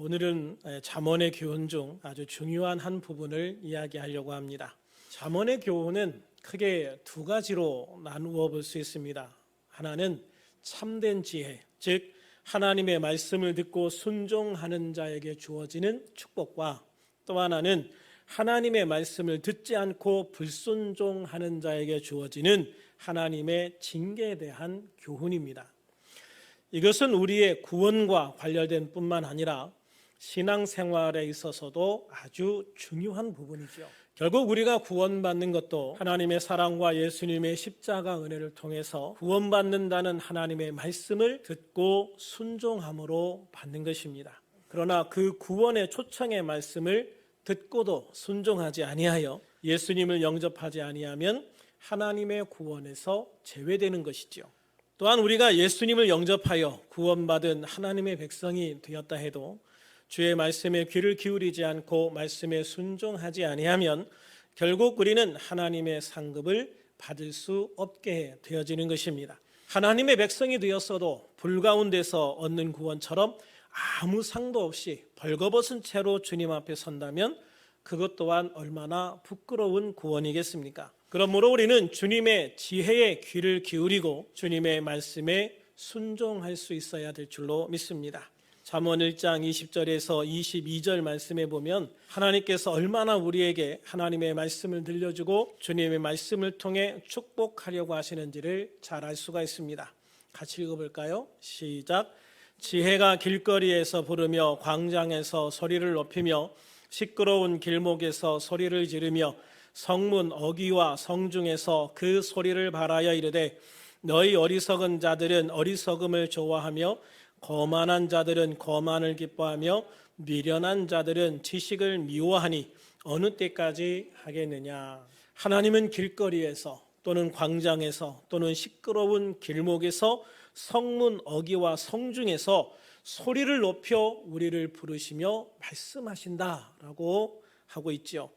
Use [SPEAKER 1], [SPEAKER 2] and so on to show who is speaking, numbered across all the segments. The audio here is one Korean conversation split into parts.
[SPEAKER 1] 오늘은 잠언의 교훈 중 아주 중요한 한 부분을 이야기하려고 합니다. 잠언의 교훈은 크게 두 가지로 나누어 볼 수 있습니다. 하나는 참된 지혜, 즉 하나님의 말씀을 듣고 순종하는 자에게 주어지는 축복과 또 하나는 하나님의 말씀을 듣지 않고 불순종하는 자에게 주어지는 하나님의 징계에 대한 교훈입니다. 이것은 우리의 구원과 관련된 뿐만 아니라 신앙생활에 있어서도 아주 중요한 부분이죠. 결국 우리가 구원받는 것도 하나님의 사랑과 예수님의 십자가 은혜를 통해서 구원받는다는 하나님의 말씀을 듣고 순종함으로 받는 것입니다. 그러나 그 구원의 초청의 말씀을 듣고도 순종하지 아니하여 예수님을 영접하지 아니하면 하나님의 구원에서 제외되는 것이죠. 또한 우리가 예수님을 영접하여 구원받은 하나님의 백성이 되었다 해도 주의 말씀에 귀를 기울이지 않고 말씀에 순종하지 아니하면 결국 우리는 하나님의 상급을 받을 수 없게 되어지는 것입니다. 하나님의 백성이 되었어도 불 가운데서 얻는 구원처럼 아무 상도 없이 벌거벗은 채로 주님 앞에 선다면 그것 또한 얼마나 부끄러운 구원이겠습니까? 그러므로 우리는 주님의 지혜에 귀를 기울이고 주님의 말씀에 순종할 수 있어야 될 줄로 믿습니다. 잠언 1장 20절에서 22절 말씀에 보면 하나님께서 얼마나 우리에게 하나님의 말씀을 들려주고 주님의 말씀을 통해 축복하려고 하시는지를 잘 알 수가 있습니다. 같이 읽어볼까요? 시작. 지혜가 길거리에서 부르며 광장에서 소리를 높이며 시끄러운 길목에서 소리를 지르며 성문 어귀와 성중에서 그 소리를 발하여 이르되 너희 어리석은 자들은 어리석음을 좋아하며 거만한 자들은 거만을 기뻐하며 미련한 자들은 지식을 미워하니 어느 때까지 하겠느냐. 하나님은 길거리에서 또는 광장에서 또는 시끄러운 길목에서 성문 어귀와 성중에서 소리를 높여 우리를 부르시며 말씀하신다라고 하고 있죠.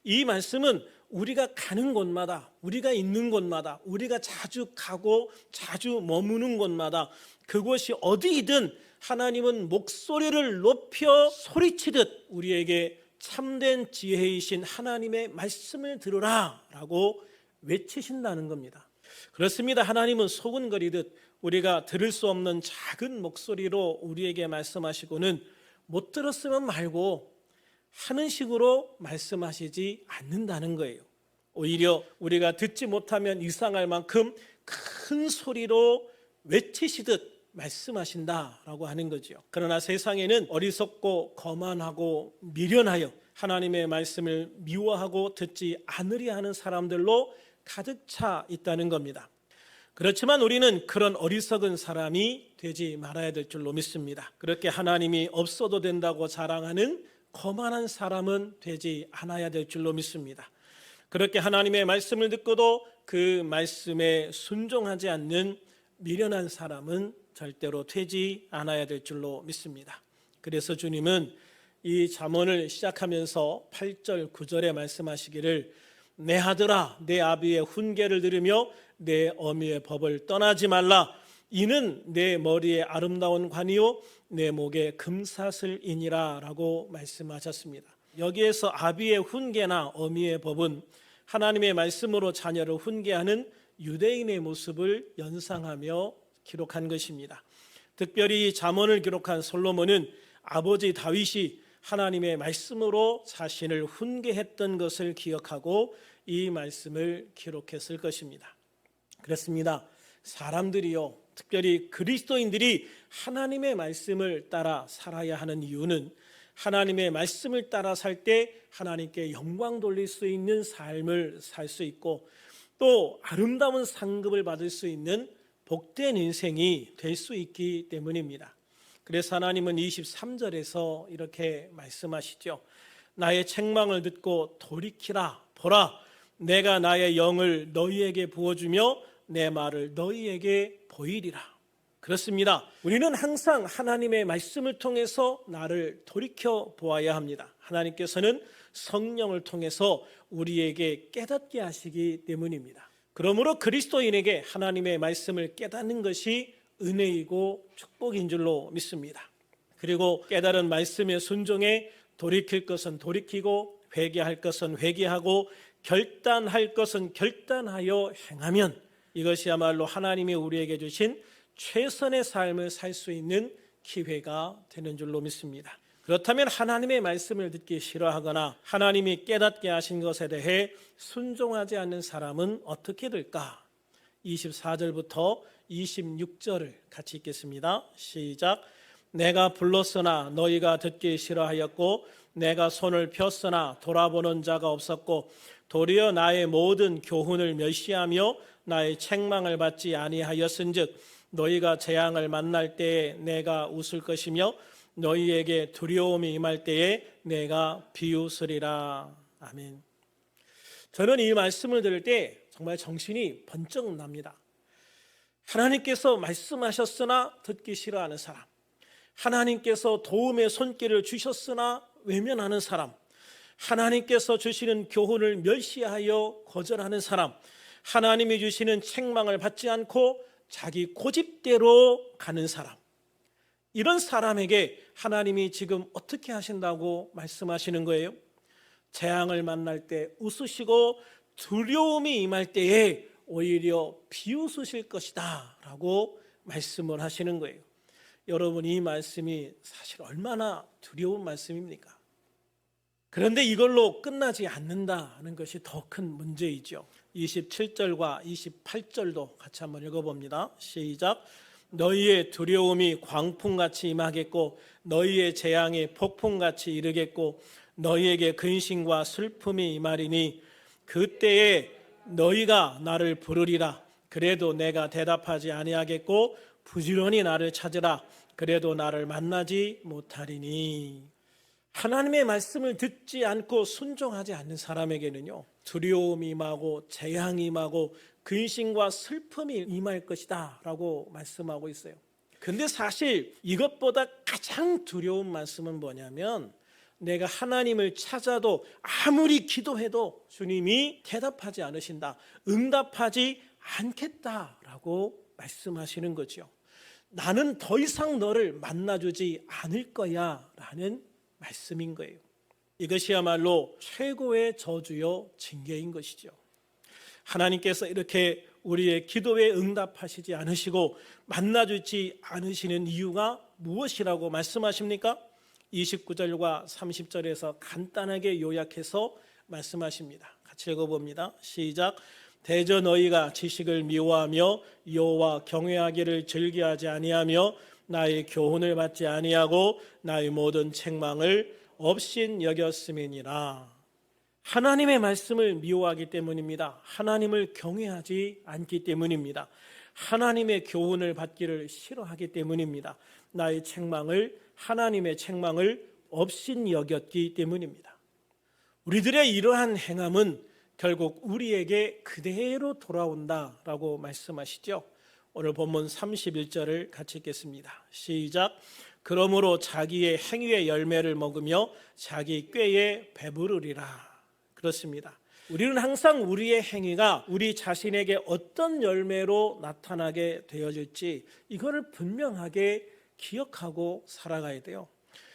[SPEAKER 1] 이 말씀은 우리가 가는 곳마다, 우리가 있는 곳마다, 우리가 자주 가고 자주 머무는 곳마다 그곳이 어디이든 하나님은 목소리를 높여 소리치듯 우리에게 참된 지혜이신 하나님의 말씀을 들으라 라고 외치신다는 겁니다. 그렇습니다. 하나님은 소근거리듯 우리가 들을 수 없는 작은 목소리로 우리에게 말씀하시고는 못 들었으면 말고 하는 식으로 말씀하시지 않는다는 거예요. 오히려 우리가 듣지 못하면 이상할 만큼 큰 소리로 외치시듯 말씀하신다라고 하는 거죠. 그러나 세상에는 어리석고 거만하고 미련하여 하나님의 말씀을 미워하고 듣지 않으려 하는 사람들로 가득 차 있다는 겁니다. 그렇지만 우리는 그런 어리석은 사람이 되지 말아야 될 줄로 믿습니다. 그렇게 하나님이 없어도 된다고 자랑하는 거만한 사람은 되지 않아야 될 줄로 믿습니다. 그렇게 하나님의 말씀을 듣고도 그 말씀에 순종하지 않는 미련한 사람은 절대로 되지 않아야 될 줄로 믿습니다. 그래서 주님은 이 잠언을 시작하면서 8절 9절에 말씀하시기를 내 아들아 내 아비의 훈계를 들으며 내 어미의 법을 떠나지 말라. 이는 내 머리에 아름다운 관이요 내 목에 금사슬이니라 라고 말씀하셨습니다. 여기에서 아비의 훈계나 어미의 법은 하나님의 말씀으로 자녀를 훈계하는 유대인의 모습을 연상하며 기록한 것입니다. 특별히 잠언을 기록한 솔로몬은 아버지 다윗이 하나님의 말씀으로 자신을 훈계했던 것을 기억하고 이 말씀을 기록했을 것입니다. 그렇습니다. 사람들이요, 특별히 그리스도인들이 하나님의 말씀을 따라 살아야 하는 이유는 하나님의 말씀을 따라 살 때 하나님께 영광 돌릴 수 있는 삶을 살 수 있고 또 아름다운 상급을 받을 수 있는 복된 인생이 될 수 있기 때문입니다. 그래서 하나님은 23절에서 이렇게 말씀하시죠. 나의 책망을 듣고 돌이키라. 보라, 내가 나의 영을 너희에게 부어주며 내 말을 너희에게 보이리라. 그렇습니다. 우리는 항상 하나님의 말씀을 통해서 나를 돌이켜 보아야 합니다. 하나님께서는 성령을 통해서 우리에게 깨닫게 하시기 때문입니다. 그러므로 그리스도인에게 하나님의 말씀을 깨닫는 것이 은혜이고 축복인 줄로 믿습니다. 그리고 깨달은 말씀에 순종해 돌이킬 것은 돌이키고 회개할 것은 회개하고 결단할 것은 결단하여 행하면 이것이야말로 하나님이 우리에게 주신 최선의 삶을 살 수 있는 기회가 되는 줄로 믿습니다. 그렇다면 하나님의 말씀을 듣기 싫어하거나 하나님이 깨닫게 하신 것에 대해 순종하지 않는 사람은 어떻게 될까? 24절부터 26절을 같이 읽겠습니다. 시작. 내가 불렀으나 너희가 듣기 싫어하였고 내가 손을 폈으나 돌아보는 자가 없었고 도리어 나의 모든 교훈을 멸시하며 나의 책망을 받지 아니하였은즉 너희가 재앙을 만날 때에 내가 웃을 것이며 너희에게 두려움이 임할 때에 내가 비웃으리라. 아멘. 저는 이 말씀을 들을 때 정말 정신이 번쩍 납니다. 하나님께서 말씀하셨으나 듣기 싫어하는 사람, 하나님께서 도움의 손길을 주셨으나 외면하는 사람, 하나님께서 주시는 교훈을 멸시하여 거절하는 사람, 하나님이 주시는 책망을 받지 않고 자기 고집대로 가는 사람, 이런 사람에게 하나님이 지금 어떻게 하신다고 말씀하시는 거예요? 재앙을 만날 때 웃으시고 두려움이 임할 때에 오히려 비웃으실 것이다 라고 말씀을 하시는 거예요. 여러분, 이 말씀이 사실 얼마나 두려운 말씀입니까? 그런데 이걸로 끝나지 않는다는 것이 더 큰 문제이죠. 27절과 28절도 같이 한번 읽어봅니다. 시작. 너희의 두려움이 광풍같이 임하겠고 너희의 재앙이 폭풍같이 이르겠고 너희에게 근심과 슬픔이 임하리니 그때에 너희가 나를 부르리라. 그래도 내가 대답하지 아니하겠고 부지런히 나를 찾으라. 그래도 나를 만나지 못하리니. 하나님의 말씀을 듣지 않고 순종하지 않는 사람에게는요, 두려움이 임하고 재앙이 임하고 근심과 슬픔이 임할 것이다 라고 말씀하고 있어요. 근데 사실 이것보다 가장 두려운 말씀은 뭐냐면 내가 하나님을 찾아도 아무리 기도해도 주님이 대답하지 않으신다, 응답하지 않겠다라고 말씀하시는 거죠. 나는 더 이상 너를 만나주지 않을 거야 라는 말씀인 거예요. 이것이야말로 최고의 저주요 징계인 것이죠. 하나님께서 이렇게 우리의 기도에 응답하시지 않으시고 만나주지 않으시는 이유가 무엇이라고 말씀하십니까? 29절과 30절에서 간단하게 요약해서 말씀하십니다. 같이 읽어봅니다. 시작. 대저 너희가 지식을 미워하며 여호와 경외하기를 즐겨하지 아니하며 나의 교훈을 받지 아니하고 나의 모든 책망을 없인 여겼음이니라. 하나님의 말씀을 미워하기 때문입니다. 하나님을 경외하지 않기 때문입니다. 하나님의 교훈을 받기를 싫어하기 때문입니다. 나의 책망을, 하나님의 책망을 없인 여겼기 때문입니다. 우리들의 이러한 행함은 결국 우리에게 그대로 돌아온다라고 말씀하시죠. 오늘 본문 31절을 같이 읽겠습니다. 시작. 그러므로 자기의 행위의 열매를 먹으며 자기 꾀에 배부르리라. 그렇습니다. 우리는 항상 우리의 행위가 우리 자신에게 어떤 열매로 나타나게 되어질지 이거를 분명하게 기억하고 살아가야 돼요.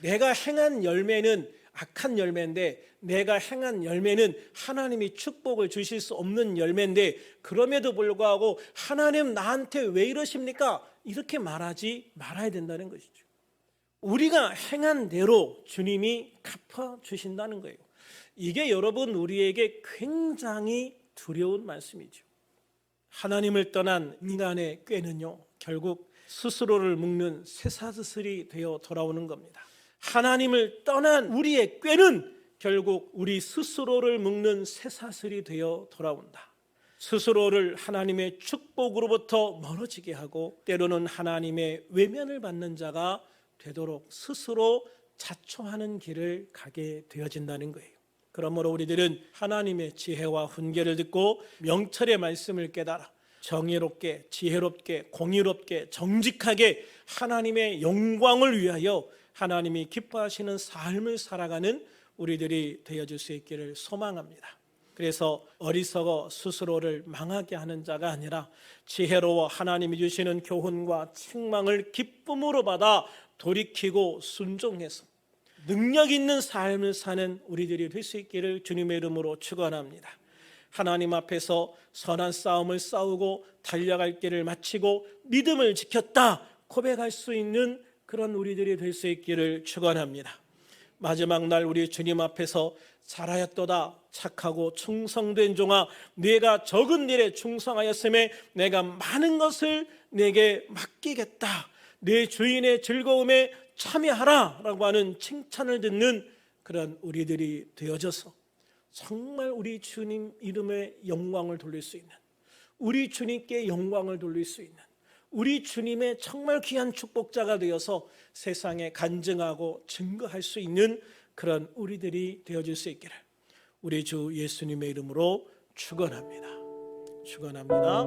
[SPEAKER 1] 내가 행한 열매는 악한 열매인데, 내가 행한 열매는 하나님이 축복을 주실 수 없는 열매인데, 그럼에도 불구하고 하나님 나한테 왜 이러십니까? 이렇게 말하지 말아야 된다는 것이죠. 우리가 행한 대로 주님이 갚아주신다는 거예요. 이게 여러분 우리에게 굉장히 두려운 말씀이죠. 하나님을 떠난 인간의 꾀는요, 결국 스스로를 묶는 쇠사슬이 되어 돌아오는 겁니다. 하나님을 떠난 우리의 꾀는 결국 우리 스스로를 묶는 쇠사슬이 되어 돌아온다. 스스로를 하나님의 축복으로부터 멀어지게 하고 때로는 하나님의 외면을 받는 자가 되도록 스스로 자초하는 길을 가게 되어진다는 거예요. 그러므로 우리들은 하나님의 지혜와 훈계를 듣고 명철의 말씀을 깨달아 정의롭게, 지혜롭게, 공의롭게, 정직하게 하나님의 영광을 위하여 하나님이 기뻐하시는 삶을 살아가는 우리들이 되어줄 수 있기를 소망합니다. 그래서 어리석어 스스로를 망하게 하는 자가 아니라 지혜로워 하나님이 주시는 교훈과 책망을 기쁨으로 받아 돌이키고 순종해서 능력 있는 삶을 사는 우리들이 될 수 있기를 주님의 이름으로 축원합니다. 하나님 앞에서 선한 싸움을 싸우고 달려갈 길을 마치고 믿음을 지켰다 고백할 수 있는 그런 우리들이 될 수 있기를 축원합니다. 마지막 날 우리 주님 앞에서 잘하였도다 착하고 충성된 종아, 네가 적은 일에 충성하였음에 내가 많은 것을 내게 맡기겠다, 내 주인의 즐거움에 참여하라 라고 하는 칭찬을 듣는 그런 우리들이 되어져서 정말 우리 주님 이름의 영광을 돌릴 수 있는, 우리 주님께 영광을 돌릴 수 있는, 우리 주님의 정말 귀한 축복자가 되어서 세상에 간증하고 증거할 수 있는 그런 우리들이 되어질 수 있기를 우리 주 예수님의 이름으로 축원합니다. 축원합니다.